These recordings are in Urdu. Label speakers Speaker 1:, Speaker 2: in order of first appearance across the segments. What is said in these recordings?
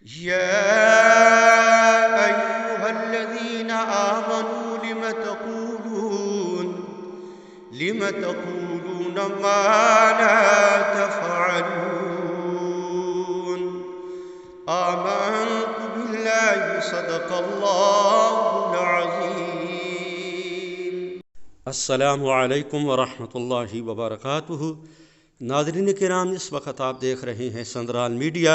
Speaker 1: يا أيها الذين آمنوا لم تقولون ما لا تفعلون آمنت بالله صدق الله العظيم.
Speaker 2: السلام علیکم ورحمۃ اللہ وبرکاتہ۔ ناظرین کرام، اس وقت آپ دیکھ رہے ہیں سندرال میڈیا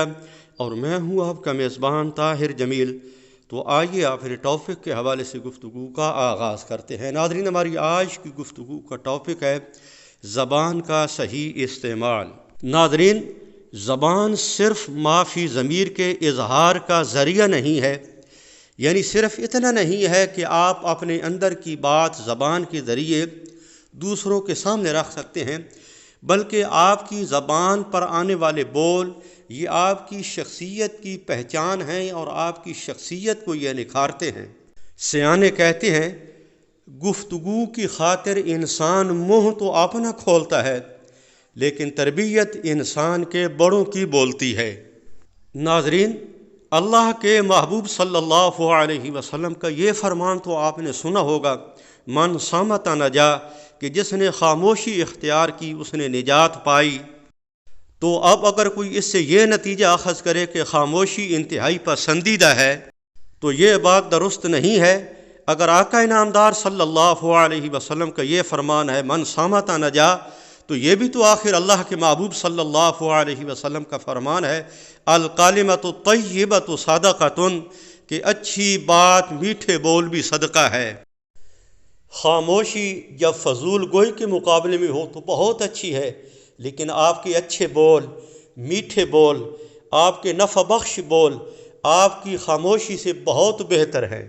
Speaker 2: اور میں ہوں آپ کا میزبان طاہر جمیل۔ تو آئیے اپنے ٹاپک کے حوالے سے گفتگو کا آغاز کرتے ہیں۔ ناظرین، ہماری آج کی گفتگو کا ٹاپک ہے زبان کا صحیح استعمال۔ ناظرین، زبان صرف معافی ضمیر کے اظہار کا ذریعہ نہیں ہے، یعنی صرف اتنا نہیں ہے کہ آپ اپنے اندر کی بات زبان کے ذریعے دوسروں کے سامنے رکھ سکتے ہیں، بلکہ آپ کی زبان پر آنے والے بول یہ آپ کی شخصیت کی پہچان ہیں اور آپ کی شخصیت کو یہ نکھارتے ہیں۔ سیانے کہتے ہیں گفتگو کی خاطر انسان منہ تو اپنا کھولتا ہے لیکن تربیت انسان کے بڑوں کی بولتی ہے۔ ناظرین، اللہ کے محبوب صلی اللہ علیہ وسلم کا یہ فرمان تو آپ نے سنا ہوگا، من صامت نجا، کہ جس نے خاموشی اختیار کی اس نے نجات پائی۔ تو اب اگر کوئی اس سے یہ نتیجہ اخذ کرے کہ خاموشی انتہائی پسندیدہ ہے تو یہ بات درست نہیں ہے۔ اگر آقا انعامدار صلی اللہ علیہ وسلم کا یہ فرمان ہے من صامت نجا، تو یہ بھی تو آخر اللہ کے محبوب صلی اللہ علیہ وسلم کا فرمان ہے الکلمۃ الطیبۃ صدقۃ، کہ اچھی بات میٹھے بول بھی صدقہ ہے۔ خاموشی جب فضول گوئی کے مقابلے میں ہو تو بہت اچھی ہے، لیکن آپ کے اچھے بول، میٹھے بول، آپ کے نفع بخش بول آپ کی خاموشی سے بہت بہتر ہے۔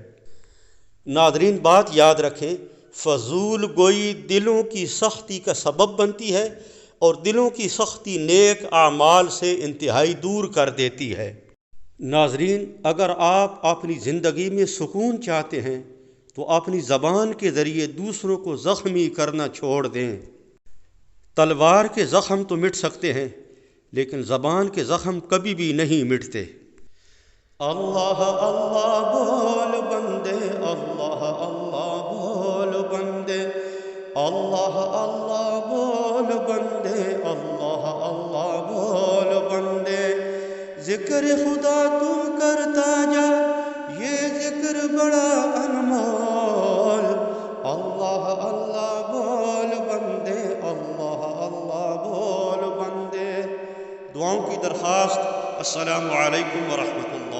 Speaker 2: ناظرین، بات یاد رکھیں، فضول گوئی دلوں کی سختی کا سبب بنتی ہے اور دلوں کی سختی نیک اعمال سے انتہائی دور کر دیتی ہے۔ ناظرین، اگر آپ اپنی زندگی میں سکون چاہتے ہیں تو اپنی زبان کے ذریعے دوسروں کو زخمی کرنا چھوڑ دیں۔ تلوار کے زخم تو مٹ سکتے ہیں لیکن زبان کے زخم کبھی بھی نہیں مٹتے۔
Speaker 1: اللہ اللہ بول بندے، اللہ اللہ بول بندے، اللہ اللہ بول بندے، اللہ اللہ بول بندے، ذکر خدا تو کرتا جا یہ ذکر بڑا انمول، اللہ اللہ بول بندے، اللہ اللہ بول بندے۔
Speaker 2: دعاؤں کی درخواست۔ السلام علیکم ورحمۃ اللہ۔